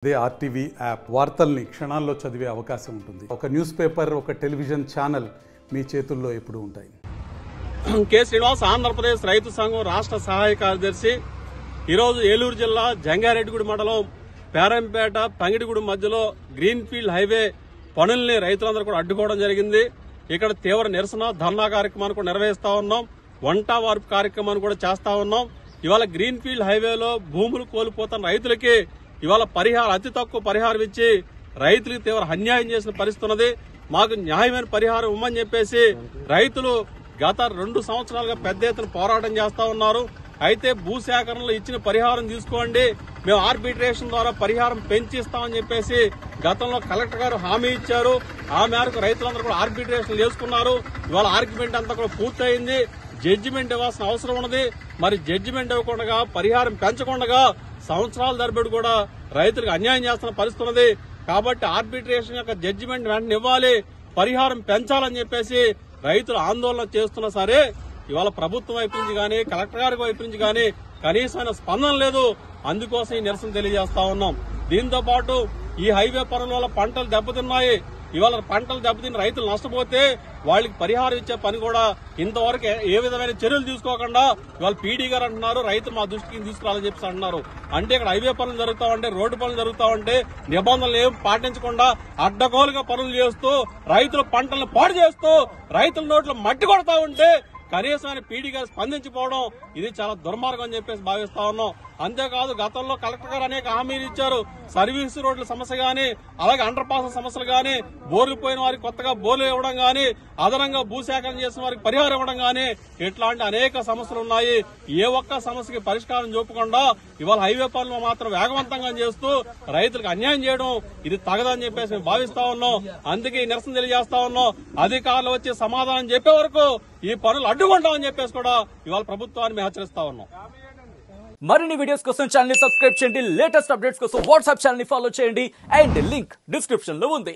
అదే RTV app వార్తల్ని క్షణాల్లో చదివే అవకాశం ఉంటుంది. ఒక న్యూస్ పేపర్, ఒక టెలివిజన్ ఛానల్ మీ చేతుల్లో ఎప్పుడూ ఉంటాయి. కె శ్రీనివాస్, ఆంధ్రప్రదేశ్ రైతు సంఘం రాష్ట్ర సహాయ కార్యదర్శి. ఈరోజు ఏలూరు జిల్లా జంగారెడ్డిగూడి మండలం పేరంపేట పంగిడిగూడి మధ్యలో గ్రీన్ ఫీల్డ్ హైవే పనుల్ని రైతులందరూ కూడా అడ్డుకోవడం జరిగింది. ఇక్కడ తీవ్ర నిరసన ధర్నా కార్యక్రమాన్ని కూడా నిర్వహిస్తా ఉన్నాం. వంట వార్పు కార్యక్రమాన్ని కూడా చేస్తా ఉన్నాం. ఇవాళ గ్రీన్ ఫీల్డ్ హైవేలో భూములు కోల్పోతున్న రైతులకి ఇవాళ పరిహారం, అతి తక్కువ పరిహారం ఇచ్చి రైతులకు తీవ్ర అన్యాయం చేసిన పరిస్థితి ఉన్నది. మాకు న్యాయమైన పరిహారం ఇవ్వమని చెప్పేసి రైతులు గత 2 సంవత్సరాలుగా పెద్ద ఎత్తున పోరాటం చేస్తా ఉన్నారు. అయితే భూసేకరణలో ఇచ్చిన పరిహారం తీసుకోండి, మేము ఆర్బిట్రేషన్ ద్వారా పరిహారం పెంచిస్తామని చెప్పేసి గతంలో కలెక్టర్ గారు హామీ ఇచ్చారు. ఆ మేరకు రైతులందరూ కూడా ఆర్బిట్రేషన్ చేసుకున్నారు. ఇవాళ ఆర్గ్యుమెంట్ అంతా కూడా పూర్తయింది. జడ్జిమెంట్ ఇవ్వాల్సిన అవసరం ఉన్నది. మరి జడ్జిమెంట్ ఇవ్వకుండా పరిహారం పెంచకుండా సంవత్సరాల తరబడి కూడా రైతులకు అన్యాయం చేస్తున్న పరిస్థితి ఉన్నది. కాబట్టి ఆర్బిట్రేషన్ యొక్క జడ్జిమెంట్ వెంటనే ఇవ్వాలి, పరిహారం పెంచాలని చెప్పేసి రైతులు ఆందోళన చేస్తున్నా సరే ఇవాళ ప్రభుత్వం వైపు నుంచి గానీ కలెక్టర్ గారి వైపు నుంచి గానీ కనీసమైన స్పందన లేదు. అందుకోసం ఈ నిరసన తెలియజేస్తా ఉన్నాం. దీంతో పాటు ఈ హైవే పనుల వల్ల పంటలు దెబ్బతిన్నాయి. ఇవాళ పంటలు దెబ్బతిన్న రైతులు నష్టపోతే వాళ్ళకి పరిహారం ఇచ్చే పని కూడా ఇంతవరకు ఏ విధమైన చర్యలు తీసుకోకుండా ఇవాళ పీడీ గారు అంటున్నారు రైతులు మా దృష్టికి తీసుకురాలని చెప్పి అంటున్నారు. అంటే ఇక్కడ హైవే పనులు జరుగుతా ఉంటే, రోడ్డు పనులు జరుగుతా ఉంటే నిబంధనలు ఏం పాటించకుండా అడ్డగోలుగా పనులు చేస్తూ రైతుల పంటలను పాడు చేస్తూ రైతుల నోట్లో మట్టి కొడతా ఉంటే కనీసమైన పీడీ గారు స్పందించిపోవడం ఇది చాలా దుర్మార్గం అని చెప్పేసి భావిస్తా ఉన్నాం. అంతేకాదు గతంలో కలెక్టర్ గారు అనేక హామీలు ఇచ్చారు. సర్వీస్ రోడ్ల సమస్య గానీ, అలాగే అండర్ పాస్ సమస్యలు గానీ, బోర్లు పోయిన వారికి కొత్తగా బోర్లు ఇవ్వడం గానీ, అదనంగా భూసేకరణ చేసిన వారికి పరిహారం ఇవ్వడం గానీ, ఇట్లాంటి అనేక సమస్యలు ఉన్నాయి. ఏ ఒక్క సమస్యకి పరిష్కారం చూపకుండా ఇవాళ హైవే పనులు మాత్రం వేగవంతంగా చేస్తూ రైతులకు అన్యాయం చేయడం ఇది తగదని చెప్పేసి మేము భావిస్తా ఉన్నాం. అందుకే ఈ నిరసన తెలియజేస్తా ఉన్నాం. అధికారులు వచ్చి సమాధానం చెప్పే వరకు ఈ పనులు అడ్డుకుంటామని చెప్పేసి కూడా ఇవాళ ప్రభుత్వాన్ని మేము హెచ్చరిస్తా ఉన్నాం. మరిన్ని వీడియోస్ కోసం ఛానల్ ని సబ్స్క్రైబ్ చేయండి. లేటెస్ట్ అప్డేట్స్ కోసం వాట్సాప్ ఛానల్ ని ఫాలో చేయండి. అండ్ లింక్ డిస్క్రిప్షన్ లో ఉంది.